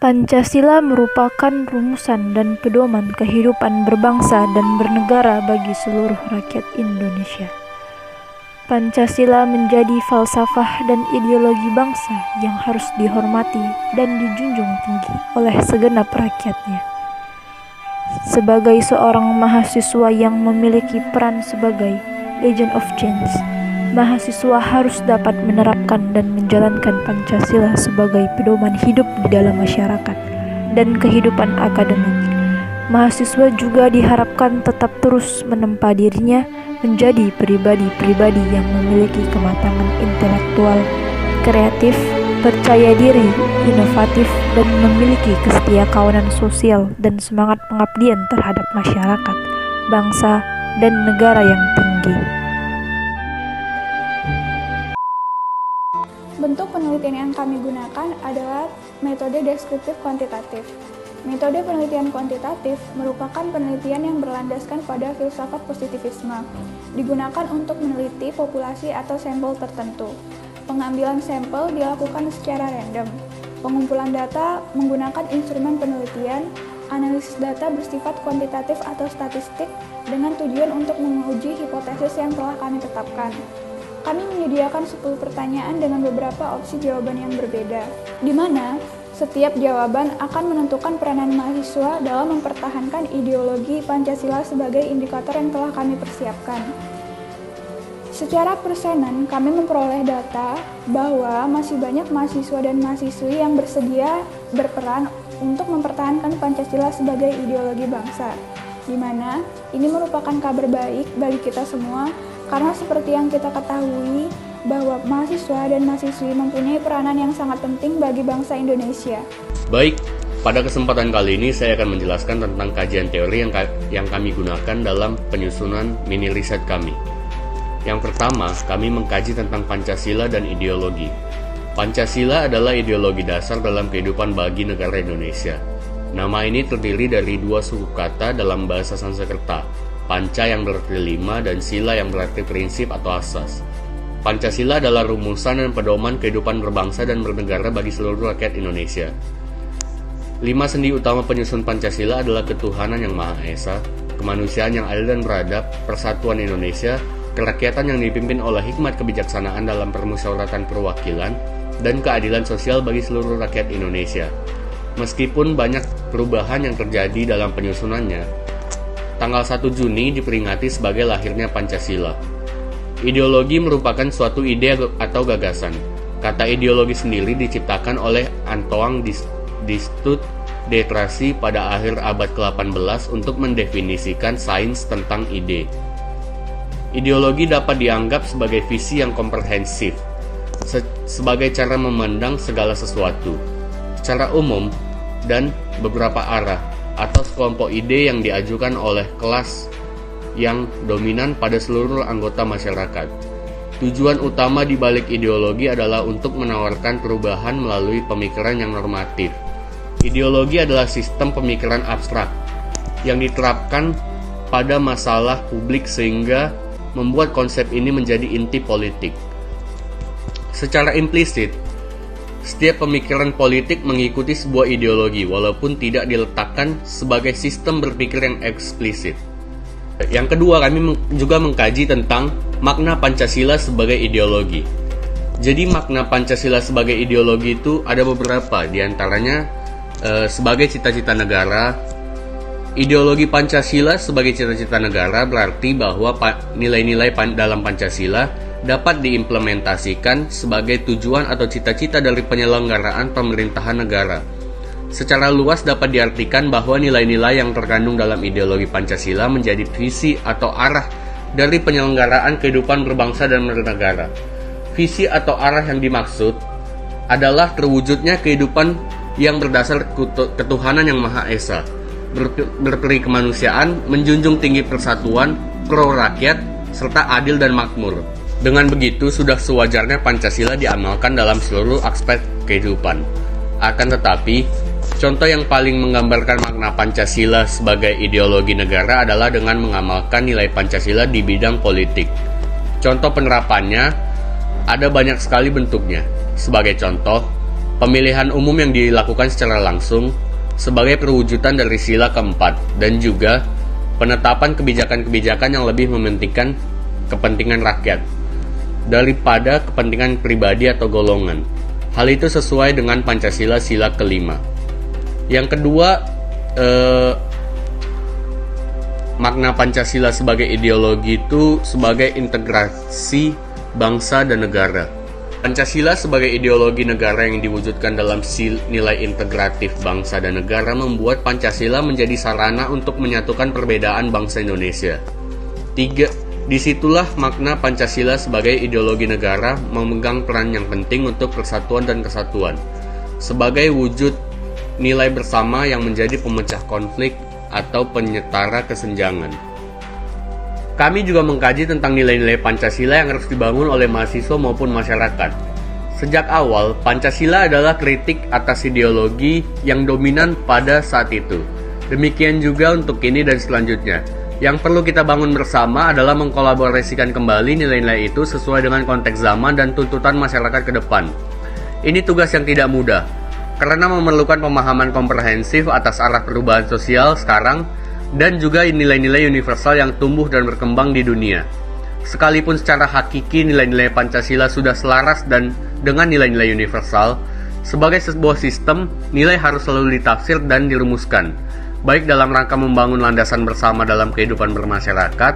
Pancasila merupakan rumusan dan pedoman kehidupan berbangsa dan bernegara bagi seluruh rakyat Indonesia. Pancasila menjadi falsafah dan ideologi bangsa yang harus dihormati dan dijunjung tinggi oleh segenap rakyatnya. Sebagai seorang mahasiswa yang memiliki peran sebagai agent of change, mahasiswa harus dapat menerapkan dan menjalankan Pancasila sebagai pedoman hidup di dalam masyarakat dan kehidupan akademik. Mahasiswa juga diharapkan tetap terus menempa dirinya menjadi pribadi-pribadi yang memiliki kematangan intelektual, kreatif, percaya diri, inovatif, dan memiliki kesetiakawanan sosial dan semangat pengabdian terhadap masyarakat, bangsa, dan negara yang tinggi. Bentuk penelitian yang kami gunakan adalah metode deskriptif kuantitatif. Metode penelitian kuantitatif merupakan penelitian yang berlandaskan pada filsafat positivisme. Digunakan untuk meneliti populasi atau sampel tertentu. Pengambilan sampel dilakukan secara random. Pengumpulan data menggunakan instrumen penelitian. Analisis data bersifat kuantitatif atau statistik dengan tujuan untuk menguji hipotesis yang telah kami tetapkan. Kami menyediakan 10 pertanyaan dengan beberapa opsi jawaban yang berbeda, di mana setiap jawaban akan menentukan peranan mahasiswa dalam mempertahankan ideologi Pancasila sebagai indikator yang telah kami persiapkan. Secara persenan, kami memperoleh data bahwa masih banyak mahasiswa dan mahasiswi yang bersedia berperan untuk mempertahankan Pancasila sebagai ideologi bangsa, di mana ini merupakan kabar baik bagi kita semua. Karena seperti yang kita ketahui bahwa mahasiswa dan mahasiswi mempunyai peranan yang sangat penting bagi bangsa Indonesia. Baik, pada kesempatan kali ini saya akan menjelaskan tentang kajian teori yang kami gunakan dalam penyusunan mini riset kami. Yang pertama, kami mengkaji tentang Pancasila dan ideologi. Pancasila adalah ideologi dasar dalam kehidupan bagi negara Indonesia. Nama ini terdiri dari dua suku kata dalam bahasa Sanskerta, Panca yang berarti 5 dan Sila yang berarti prinsip atau asas. Pancasila adalah rumusan dan pedoman kehidupan berbangsa dan bernegara bagi seluruh rakyat Indonesia. 5 sendi utama penyusun Pancasila adalah ketuhanan yang Maha Esa, kemanusiaan yang adil dan beradab, persatuan Indonesia, kerakyatan yang dipimpin oleh hikmat kebijaksanaan dalam permusyawaratan perwakilan, dan keadilan sosial bagi seluruh rakyat Indonesia. Meskipun banyak perubahan yang terjadi dalam penyusunannya, tanggal 1 Juni diperingati sebagai lahirnya Pancasila. Ideologi merupakan suatu ide atau gagasan. Kata ideologi sendiri diciptakan oleh Antoine Distut de Tracy pada akhir abad ke-18 untuk mendefinisikan sains tentang ide. Ideologi dapat dianggap sebagai visi yang komprehensif, sebagai cara memandang segala sesuatu, secara umum dan beberapa arah, atau sekelompok ide yang diajukan oleh kelas yang dominan pada seluruh anggota masyarakat. Tujuan utama di balik ideologi adalah untuk menawarkan perubahan melalui pemikiran yang normatif. Ideologi adalah sistem pemikiran abstrak yang diterapkan pada masalah publik sehingga membuat konsep ini menjadi inti politik. Secara implisit, setiap pemikiran politik mengikuti sebuah ideologi walaupun tidak diletakkan sebagai sistem berpikir yang eksplisit. Yang kedua, kami juga mengkaji tentang makna Pancasila sebagai ideologi. Jadi makna Pancasila sebagai ideologi itu ada beberapa, diantaranya sebagai cita-cita negara. Ideologi Pancasila sebagai cita-cita negara berarti bahwa nilai-nilai dalam Pancasila dapat diimplementasikan sebagai tujuan atau cita-cita dari penyelenggaraan pemerintahan negara. Secara luas dapat diartikan bahwa nilai-nilai yang terkandung dalam ideologi Pancasila menjadi visi atau arah dari penyelenggaraan kehidupan berbangsa dan bernegara. Visi atau arah yang dimaksud adalah terwujudnya kehidupan yang berdasar ketuhanan yang Maha Esa, berperi kemanusiaan, menjunjung tinggi persatuan, pro rakyat, serta adil dan makmur. Dengan begitu, sudah sewajarnya Pancasila diamalkan dalam seluruh aspek kehidupan. Akan tetapi, contoh yang paling menggambarkan makna Pancasila sebagai ideologi negara adalah dengan mengamalkan nilai Pancasila di bidang politik. Contoh penerapannya ada banyak sekali bentuknya. Sebagai contoh, pemilihan umum yang dilakukan secara langsung sebagai perwujudan dari sila keempat, dan juga penetapan kebijakan-kebijakan yang lebih mementingkan kepentingan rakyat daripada kepentingan pribadi atau golongan. Hal itu sesuai dengan Pancasila sila kelima. Yang kedua, makna Pancasila sebagai ideologi itu sebagai integrasi bangsa dan negara. Pancasila sebagai ideologi negara yang diwujudkan dalam nilai integratif bangsa dan negara membuat Pancasila menjadi sarana untuk menyatukan perbedaan bangsa Indonesia. Disitulah makna Pancasila sebagai ideologi negara memegang peran yang penting untuk persatuan dan kesatuan, sebagai wujud nilai bersama yang menjadi pemecah konflik atau penyetara kesenjangan. Kami juga mengkaji tentang nilai-nilai Pancasila yang harus dibangun oleh mahasiswa maupun masyarakat. Sejak awal, Pancasila adalah kritik atas ideologi yang dominan pada saat itu. Demikian juga untuk kini dan selanjutnya. Yang perlu kita bangun bersama adalah mengkolaborasikan kembali nilai-nilai itu sesuai dengan konteks zaman dan tuntutan masyarakat ke depan. Ini tugas yang tidak mudah, karena memerlukan pemahaman komprehensif atas arah perubahan sosial sekarang dan juga nilai-nilai universal yang tumbuh dan berkembang di dunia. Sekalipun secara hakiki nilai-nilai Pancasila sudah selaras dan dengan nilai-nilai universal, sebagai sebuah sistem, nilai harus selalu ditafsir dan dirumuskan, baik dalam rangka membangun landasan bersama dalam kehidupan bermasyarakat,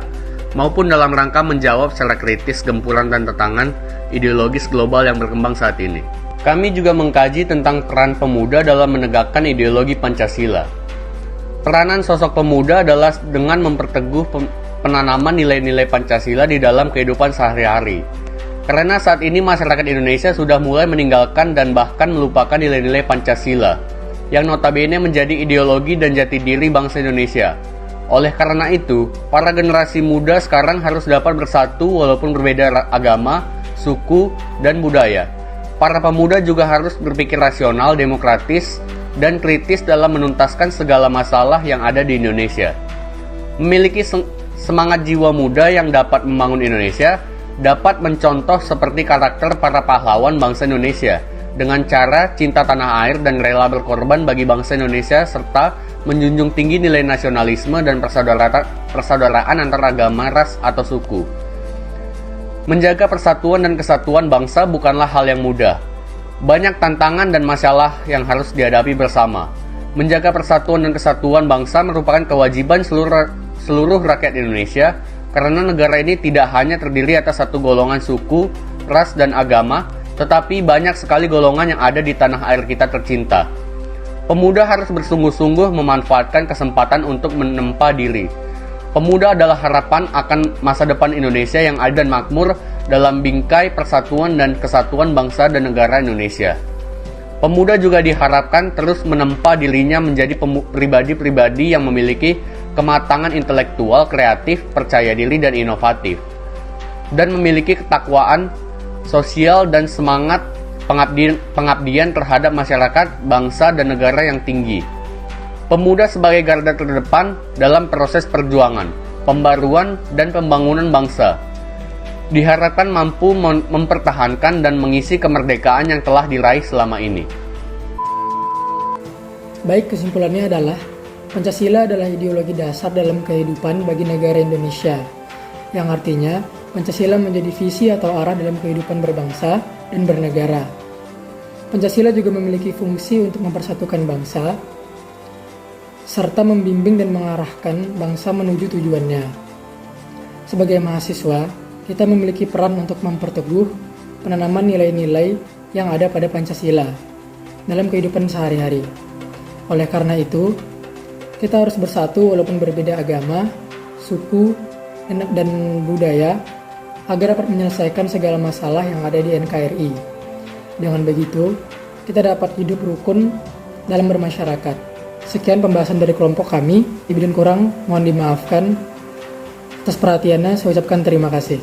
maupun dalam rangka menjawab secara kritis gempuran dan tantangan ideologis global yang berkembang saat ini. Kami juga mengkaji tentang peran pemuda dalam menegakkan ideologi Pancasila. Peranan sosok pemuda adalah dengan memperteguh penanaman nilai-nilai Pancasila di dalam kehidupan sehari-hari. Karena saat ini masyarakat Indonesia sudah mulai meninggalkan dan bahkan melupakan nilai-nilai Pancasila, yang notabene menjadi ideologi dan jati diri bangsa Indonesia. Oleh karena itu, para generasi muda sekarang harus dapat bersatu walaupun berbeda agama, suku, dan budaya. Para pemuda juga harus berpikir rasional, demokratis, dan kritis dalam menuntaskan segala masalah yang ada di Indonesia. Memiliki semangat jiwa muda yang dapat membangun Indonesia, dapat mencontoh seperti karakter para pahlawan bangsa Indonesia, dengan cara cinta tanah air dan rela berkorban bagi bangsa Indonesia, serta menjunjung tinggi nilai nasionalisme dan persaudaraan antar agama, ras, atau suku. Menjaga persatuan dan kesatuan bangsa bukanlah hal yang mudah. Banyak tantangan dan masalah yang harus dihadapi bersama. Menjaga persatuan dan kesatuan bangsa merupakan kewajiban seluruh rakyat Indonesia, karena negara ini tidak hanya terdiri atas satu golongan suku, ras, dan agama, tetapi banyak sekali golongan yang ada di tanah air kita tercinta. Pemuda harus bersungguh-sungguh memanfaatkan kesempatan untuk menempa diri. Pemuda adalah harapan akan masa depan Indonesia yang adil dan makmur dalam bingkai persatuan dan kesatuan bangsa dan negara Indonesia. Pemuda juga diharapkan terus menempa dirinya menjadi pribadi-pribadi yang memiliki kematangan intelektual, kreatif, percaya diri, dan inovatif, dan memiliki ketakwaan sosial dan semangat pengabdian terhadap masyarakat, bangsa, dan negara yang tinggi. Pemuda sebagai garda terdepan dalam proses perjuangan, pembaruan, dan pembangunan bangsa diharapkan mampu mempertahankan dan mengisi kemerdekaan yang telah diraih selama ini. Baik, kesimpulannya adalah Pancasila adalah ideologi dasar dalam kehidupan bagi negara Indonesia, yang artinya Pancasila menjadi visi atau arah dalam kehidupan berbangsa dan bernegara. Pancasila juga memiliki fungsi untuk mempersatukan bangsa, serta membimbing dan mengarahkan bangsa menuju tujuannya. Sebagai mahasiswa, kita memiliki peran untuk memperteguh penanaman nilai-nilai yang ada pada Pancasila dalam kehidupan sehari-hari. Oleh karena itu, kita harus bersatu walaupun berbeda agama, suku, dan budaya agar dapat menyelesaikan segala masalah yang ada di NKRI. Dengan begitu, kita dapat hidup rukun dalam bermasyarakat. Sekian pembahasan dari kelompok kami. Lebih dan kurang mohon dimaafkan. Atas perhatiannya saya ucapkan terima kasih.